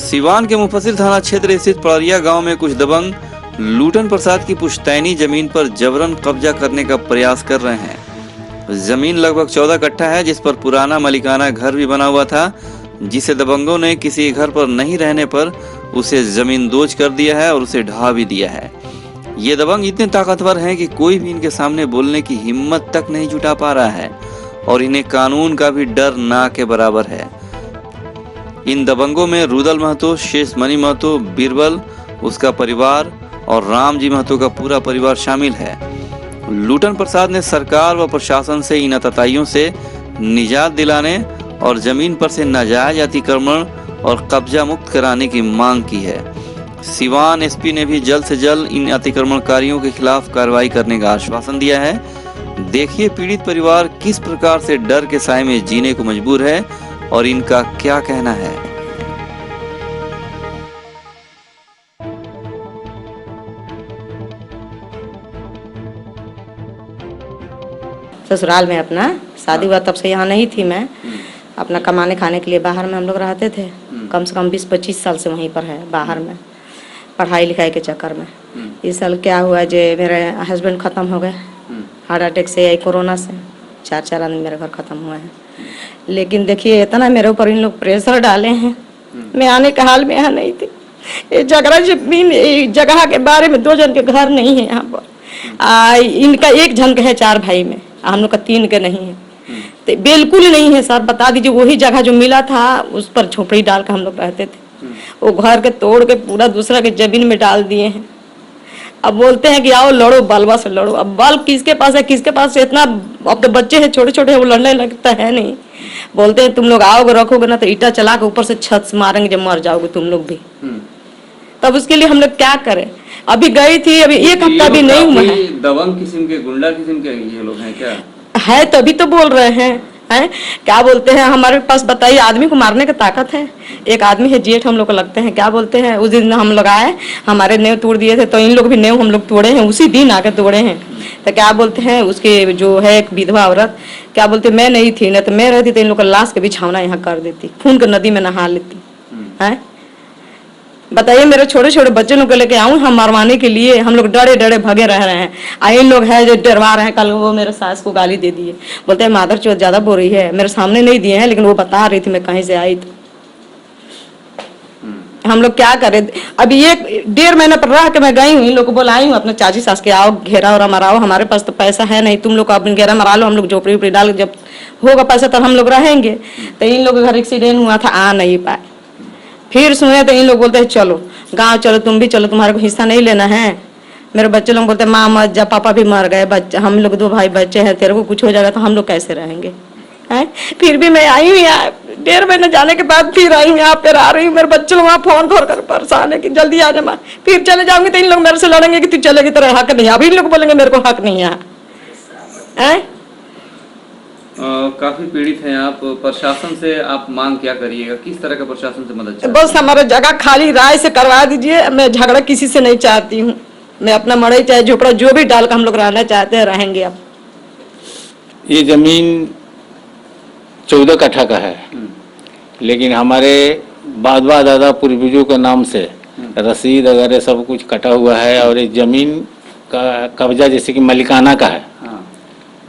सिवान के मुफस्सिल थाना क्षेत्र स्थित पड़रिया गांव में कुछ दबंग लूटन प्रसाद की पुश्तैनी जमीन पर जबरन कब्जा करने का प्रयास कर रहे हैं। जमीन लगभग 14 कट्ठा है, जिस पर पुराना मलिकाना घर भी बना हुआ था, जिसे दबंगों ने किसी घर पर नहीं रहने पर उसे जमीन दोज कर दिया है और उसे ढहा भी दिया है। ये दबंग इतने ताकतवर हैं कि कोई भी इनके सामने बोलने की हिम्मत तक नहीं जुटा पा रहा है और इन्हें कानून का भी डर ना के बराबर है। इन दबंगों में रुदल महतो, शेष मणि महतो, बीरबल, उसका परिवार और रामजी महतो का पूरा परिवार शामिल है। लूटन प्रसाद ने सरकार व प्रशासन से इन आतताइयों से निजात दिलाने और जमीन पर से नाजायज अतिक्रमण और कब्जा मुक्त कराने की मांग की है। सिवान एसपी ने भी जल्द से जल्द इन अतिक्रमणकारियों के खिलाफ कार्रवाई करने का आश्वासन दिया है। देखिए पीड़ित परिवार किस प्रकार से डर के साए में जीने को मजबूर है और इनका क्या कहना है। ससुराल में अपना शादी हुआ तब से यहाँ नहीं थी मैं। अपना कमाने खाने के लिए बाहर में हम लोग रहते थे। कम से कम 20-25 साल से वहीं पर है बाहर में, पढ़ाई लिखाई के चक्कर में। इस साल क्या हुआ जे मेरे हस्बैंड ख़त्म हो गए हार्ट अटैक से या कोरोना से। 4 आदमी मेरे घर ख़त्म हुए हैं। लेकिन देखिए इतना मेरे ऊपर इन लोग प्रेशर डाले हैं, मैं आने के हाल में यहाँ नहीं थी। ये जगह के बारे में 2 जन के घर नहीं है यहाँ पर। इनका 1 जन के है 4 भाई में, हम लोग का 3 के नहीं है। तो बिल्कुल नहीं है सर, बता दीजिए। वही जगह जो मिला था उस पर झोपड़ी डाल कर हम लोग रहते थे। वो घर के तोड़ के पूरा दूसरा के जमीन में डाल दिए हैं। अब बोलते हैं कि आओ लड़ो, बलवा से लड़ो। अब बल किसके पास है, किसके पास है? इतना अब तो बच्चे हैं छोटे छोटे, वो लड़ने लगता है नहीं। बोलते हैं तुम लोग आओगे रखोगे ना तो ईटा चला के ऊपर से छत से मारेंगे, जब मर जाओगे तुम लोग भी। तब उसके लिए हम लोग क्या करें? अभी गई थी, अभी 1 हफ्ता भी नहीं हुआ है। दबंग किस्म के, गुंडा किस्म के ये लोग हैं क्या? है तभी तो बोल रहे हैं क्या बोलते हैं हमारे पास, बताइए आदमी को मारने की ताकत है। एक आदमी है जेठ, हम लोग को लगते हैं क्या बोलते हैं। उस दिन हम लोग आए, हमारे नेव तोड़ दिए थे, तो इन लोग भी नेव हम लोग तोड़े हैं, उसी दिन आके तोड़े हैं। तो क्या बोलते हैं उसके जो है एक विधवा औरत, क्या बोलते मैं नहीं थी ना, तो मैं रहती तो इन लोग का लाश के बिछावना यहाँ कर देती, खून के नदी में नहा लेती है। बताइए मेरे छोटे छोटे बच्चे लोग को लेके आऊँ हम मरवाने के लिए? हम लोग डरे डरे भगे रह रहे हैं। इन लोग है जो डरवा रहे हैं। कल वो मेरे सास को गाली दे दिए, बोलते हैं मादर चौथ ज्यादा बोल रही है। मेरे सामने नहीं दिए हैं, लेकिन वो बता रही थी मैं कहीं से आई। तो हम लोग क्या करें? अभी 1-1.5 महीने पर रह के मैं गई हूँ, इन लोग को बुलाई हूँ अपने चाची सास के, आओ घेरा और मराओ। हमारे पास तो पैसा है नहीं, तुम लोग अपने घेरा मरा लो, हम लोग झोपड़ी उपड़ी डाल, जब होगा पैसा तब हम लोग रहेंगे। तो इन लोग के घर एक्सीडेंट हुआ था, आ नहीं पाए। फिर सुने तो इन लोग बोलते हैं चलो गांव चलो, तुम भी चलो, तुम्हारे को हिस्सा नहीं लेना है। मेरे बच्चे लोग बोलते हैं माँ मत जा, पापा भी मर गए, बच्चे हम लोग 2 भाई बच्चे हैं, तेरे को कुछ हो जाएगा तो हम लोग कैसे रहेंगे? फिर भी मैं आई हूँ यहाँ, 1.5 महीने जाने के बाद फिर आई हूँ यहाँ, फिर आ रही हूँ। मेरे बच्चे लोग वहाँ फोन कर परेशान है कि जल्दी आ जा। फिर चले जाऊंगी तो इन लोग मेरे से लड़ेंगे कि तू चलेगी, तेरा हक नहीं है। अभी इन लोग बोलेंगे मेरे को हक नहीं है। काफी पीड़ित हैं आप, प्रशासन से आप मांग क्या करिएगा? किस तरह का प्रशासन से मदद चाहिए? बस हमारा जगह खाली राय से करवा दीजिए। मैं झगड़ा किसी से नहीं चाहती हूँ। मैं अपना मड़ई चाहे झोपड़ा जो भी डाल कर हम लोग रहना चाहते हैं, रहेंगे। अब ये जमीन 14 कट्ठा का है, लेकिन हमारे बाबा दादा पूर्वजों के नाम से रसीद वगैरह सब कुछ कटा हुआ है। और ये जमीन का कब्जा जैसे कि मलिकाना का है,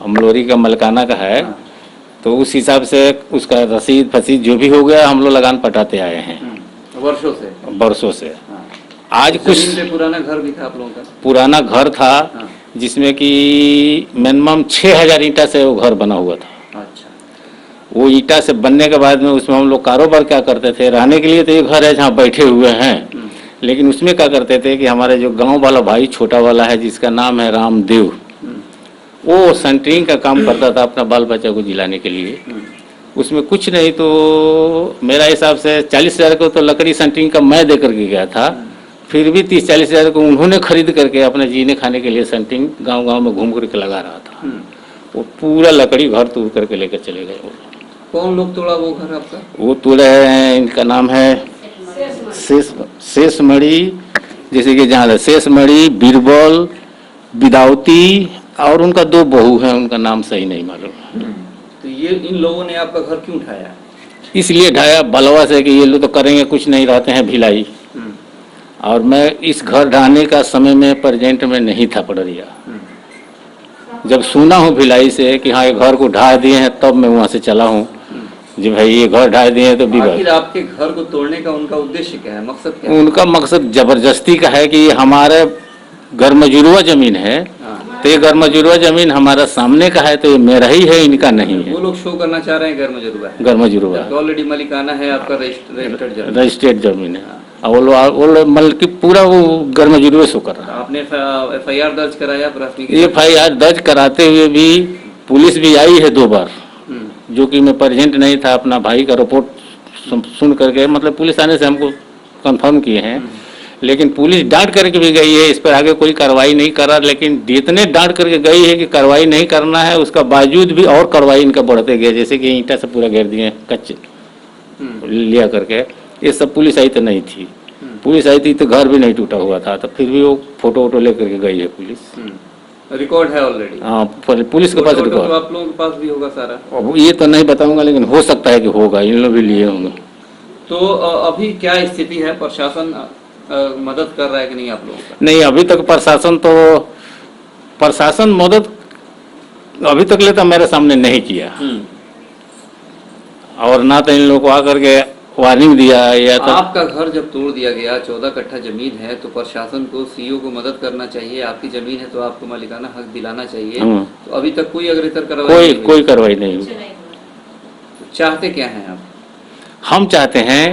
अमलोरी का मलिकाना का है। तो उस हिसाब से उसका रसीद फसीद जो भी हो गया हम लोग लगान पटाते आए हैं वर्षों से। आज कुछ पुराना घर भी था आप लोगों का? पुराना घर था जिसमें कि मिनिमम 6000 ईंटा से वो घर बना हुआ था। अच्छा। वो ईंटा से बनने के बाद में उसमें हम लोग कारोबार क्या करते थे, रहने के लिए तो ये घर है जहाँ बैठे हुए हैं, लेकिन उसमें क्या करते थे कि हमारे जो गाँव वाला भाई छोटा वाला है जिसका नाम है रामदेव, वो सेंटरिंग का काम करता था अपना बाल बच्चा को जिलाने के लिए। उसमें कुछ नहीं तो मेरा हिसाब से 40,000 को तो लकड़ी सेंटरिंग का मैं दे करके गया था, फिर भी 30-40,000 को उन्होंने खरीद करके अपने जीने खाने के लिए सेंटरिंग गांव-गांव में घूम करके लगा रहा था। वो पूरा लकड़ी घर तोड़ करके लेकर चले गए। कौन लोग तोड़ा वो घर आपका? वो तोड़े हैं, इनका नाम है शेष मणि, जैसे कि जहाँ शेष मणि, बीरबल, विदावती और उनका 2 बहू हैं, उनका नाम सही नहीं मालूम। तो ये इन लोगों ने आपका घर क्यों उठाया? इसलिए ढाया बलवा से कि ये लोग तो करेंगे कुछ नहीं, रहते हैं भिलाई। और मैं इस घर ढाने का समय में प्रेजेंट में नहीं था पड़रिया। जब सुना हूँ भिलाई से कि हाँ ये घर को ढा दिए हैं, तब मैं वहाँ से चला हूँ जी भाई ये घर ढा दिए हैं। तो आखिर आपके घर को तोड़ने का उनका उद्देश्य क्या है, मकसद क्या है? उनका मकसद जबरदस्ती का है कि ये हमारे घर मजूरवा जमीन है, तो ये घर मजूरवा जमीन हमारा सामने का है, तो ये मेरा ही है, इनका नहीं है। वो लोग शो करना चाह रहे हैं घर मजूरवा है। घर मजूरवा ऑलरेडी मलिकाना है आपका, रजिस्ट्रेड जमीन है। और वो लोग मतलब कि पूरा वो घर मजूरवे शो कर रहा है। आपने FIR दर्ज कराया प्राथमिक? FIR दर्ज कराते हुए भी पुलिस भी आई है 2 बार, जो कि मैं प्रेजेंट नहीं था। अपना भाई का रिपोर्ट सुन करके, मतलब पुलिस आने से हमको कंफर्म किए हैं, लेकिन पुलिस डांट करके भी गई है, इस पर आगे कोई कार्रवाई नहीं करा। लेकिन जितने डांट करके गई है कि कार्रवाई नहीं करना है, उसका बावजूद भी और कार्रवाई इनका बढ़ते गए। जैसे कि ईंटा से पूरा घेर दिए कच्चे लिया करके, ये सब पुलिस आई तो नहीं थी। पुलिस आई थी तो घर भी नहीं टूटा हुआ था, तो फिर भी वो फोटो वोटो लेकर के गई है पुलिस। रिकॉर्ड है ऑलरेडी? हाँ, पुलिस के पास रिकॉर्ड। तो आप लोगों के पास भी होगा सारा? अब ये तो नहीं बताऊंगा, लेकिन हो सकता है कि होगा, इन लोग भी लिए होंगे। तो अभी क्या स्थिति है, प्रशासन मदद कर रहा है कि नहीं आप लोगों का? नहीं, अभी तक प्रशासन मदद अभी तक ले तो मेरे सामने नहीं किया, और ना तो इन लोगों को आकर के वार्निंग दिया। या तो आपका घर जब तोड़ दिया गया, 14 कट्ठा जमीन है, तो प्रशासन को, CO को मदद करना चाहिए। आपकी जमीन है तो आपको मालिकाना हक दिलाना चाहिए। तो अभी तक कोई अग्रेसर कार्रवाई कोई कार्रवाई नहीं हुई। चाहते क्या हैं आप? हम चाहते हैं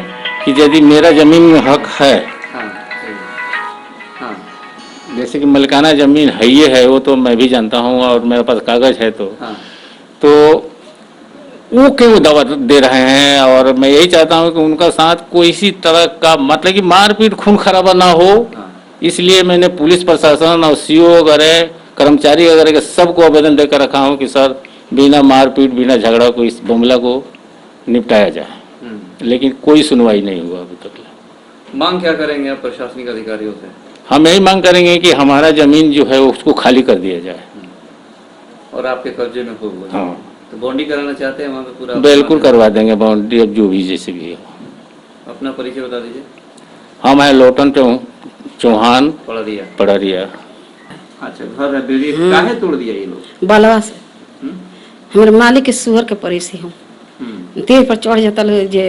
कि यदि मेरा जमीन में हक है, जैसे कि मलिकाना जमीन है, ये है, वो तो मैं भी जानता हूँ और मेरे पास कागज है, तो वो क्यों दवा दे रहे हैं? और मैं यही चाहता हूँ कि उनका साथ कोई इसी तरह का, मतलब कि मारपीट खून खराबा ना हो। इसलिए मैंने पुलिस प्रशासन और CO वगैरह, कर्मचारी वगैरह के सबको आवेदन देकर रखा हूँ कि सर बिना मारपीट, बिना झगड़ा को इस मामला को निपटाया जाए। लेकिन कोई सुनवाई नहीं हुआ अभी तक। मांग क्या करेंगे आप प्रशासनिक अधिकारियों से? हम यही मांग करेंगे कि हमारा जमीन जो है उसको खाली कर दिया जाए और आपके कब्जे में हो। हाँ, तो बाउंड्री कराना चाहते हैं वहाँ पे पूरा? बिल्कुल करवा देंगे बाउंड्री, अब जो भी जैसे भी हो। अपना परिचय बता दीजिए। हम है लोटन चौहान, पड़रिया। अच्छा, घर है बिल्डिंग, काहे तोड़ दिया ये लोग? बलवा से हमारे मालिक के सुअर के परिसी हूँ, देह पर चढ़ जाता जे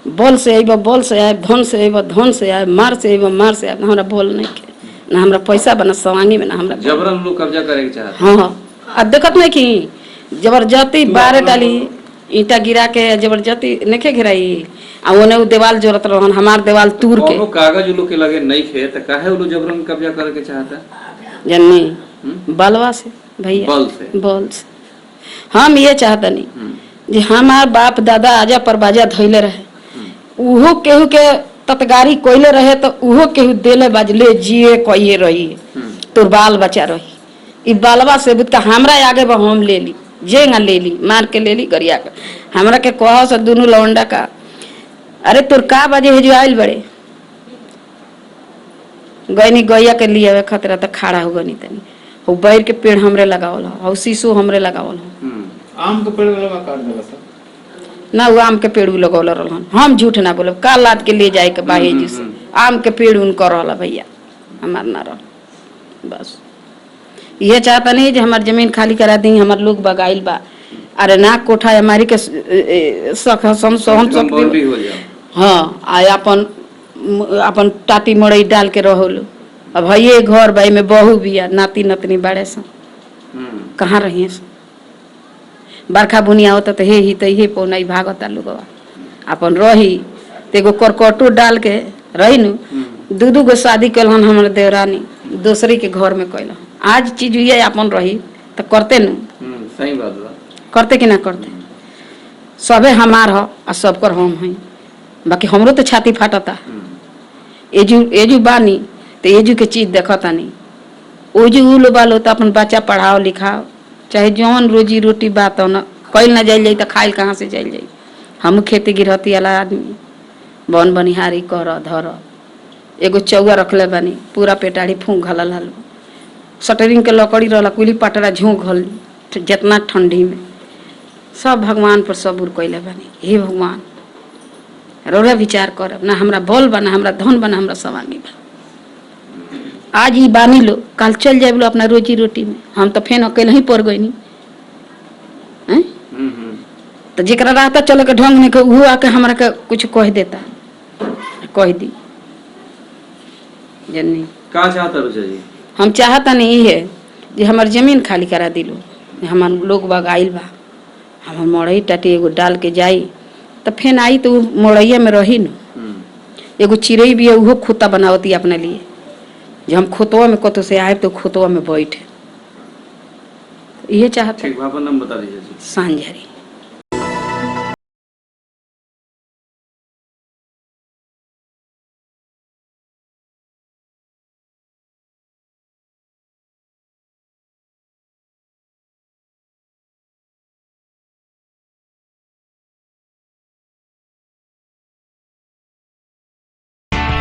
बॉल से आइब, बॉल से आए, धन से आइब, धन से आए, मार से आइब, मार से आए। हमारा बोल नहीं के, ना हमरा पैसा बना सवांगी में, ना हमरा जबरन लोग कब्जा करे के चाहते। हाँ, देखत नहीं कि जबरदस्ती 12 डाली ईंटा गिरा के जबरदस्ती नहीं घेराई, आ ओने उ देवाल जोरत रहन, हमार देवाल तूर के। कोनो कागज लोग के लगे नहीं खे, त काहे वो लोग जबरन कब्जा करे के चाहता? जन्नी बलवा से भैया, बल से हम ये चाहता नहीं जे हमार बाप दादा आजा पर बाजा धैले रहे, उहो केहू के ततगारी कोइले रहे, तो उहो केहू देले बाजले जिए कहिए रही, तोर बाल बच्चा रही। ई बालवा से बुत का हमरा आगे बा, हम ले ली, जेंगा ले ली, मार के ले ली, गरिया के हमरा के कह से दोनों लौंडा का, अरे तोर का बाजे है जो आइल बड़े गईनी गैया के लिए खतरा तो खड़ा हो गनी तनी। वो बैर के पेड़ हमरे लगावल हो, शीशो हमरे लगावल हो। आम के पेड़ लगा काट देगा सर ना, वो आम के पेड़ लगौल रहन। हम झूठ ना बोलब, का लाद के ले जाए के बाहे जी से आम के पेड़ उनकर रहला भैया, हमार ना रह। बस ये चाहता नहीं जे हमार जमीन खाली करा दी, हमार लोग बगाइल बा। अरे ना कोठा हमारी के सख हम हाँ, आया अपन टाटी मड़ई डाल के रहोलो। अब भैया घर भाई में बहू बिया, नाती नतनी बड़े सन, कहाँ रहिए सन? बरखा बुनिया होता तो हे ही तो ये पौना भागता लोग अपन रही, तो एगो करकटो डाल के रही नु। 2 गो शादी कलन हमारे देवरानी, दूसरी के घर में कैल। आज चीज ये अपन रही तो करते नु, सही बात बा, करते कि ना करते? सबे हमार हो आ सबकर हम हैं, बाकी हमरो तो छाती फाटता। एजू बानी तो एजू के चीज देखता नहीं, ओजू उलो बालो तो अपन बच्चा पढ़ाओ लिखाओ, चाहे जौन रोजी रोटी बात हो ना, कैल ना जाइल जाई तो खाइल कहाँ से जाइल जाई? हम खेती गिरहती वाला आदमी, बन बनिहारी कर धर। एगो चौआ रखले बानी, पूरा पेटाड़ी फूंक घलल हल, शटरिंग के लकड़ी रहला, कुली पटरा झोंक घल, जितना ठंडी में सब भगवान पर सबूर कैले बानी। हे भगवान रौरा विचार करब ना हमरा बल बना हमरा धन बना हमरा सवांगी बा। आज ही बानी लो कल चल जाए लो अपना रोजी रोटी में, हम तो फेन अकेले ही पड़ गई नहीं। तो जरा रहता चलो के ढंग नहीं वो आके हमरा के कुछ कह देता, कह दी जन्नी का चाहता रुचा जी? हम चाहता नहीं है जे हमार जमीन खाली करा दिलो, हमार लोग बाग आइल बा, हमार मड़ई टाटी एगो डाल के जाई तो फेन आई तो मड़ैया में रही न। एगो चिड़ई भी है उहो खोता बनावती अपने लिए, जो हम खोतवा में कतो से आए तो खोतवा में बैठे, ये चाहते। ठीक, आपका नाम बता दीजिए जी। सांझरी।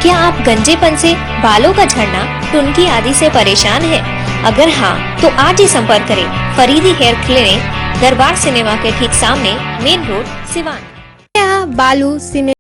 क्या आप गंजेपन से, बालों का झड़ना, टुनकी आदि से परेशान हैं? अगर हाँ तो आज ही संपर्क करें फरीदी हेयर क्लिनिक, दरबार सिनेमा के ठीक सामने, मेन रोड, सिवान। यहाँ बालू, सीमेंट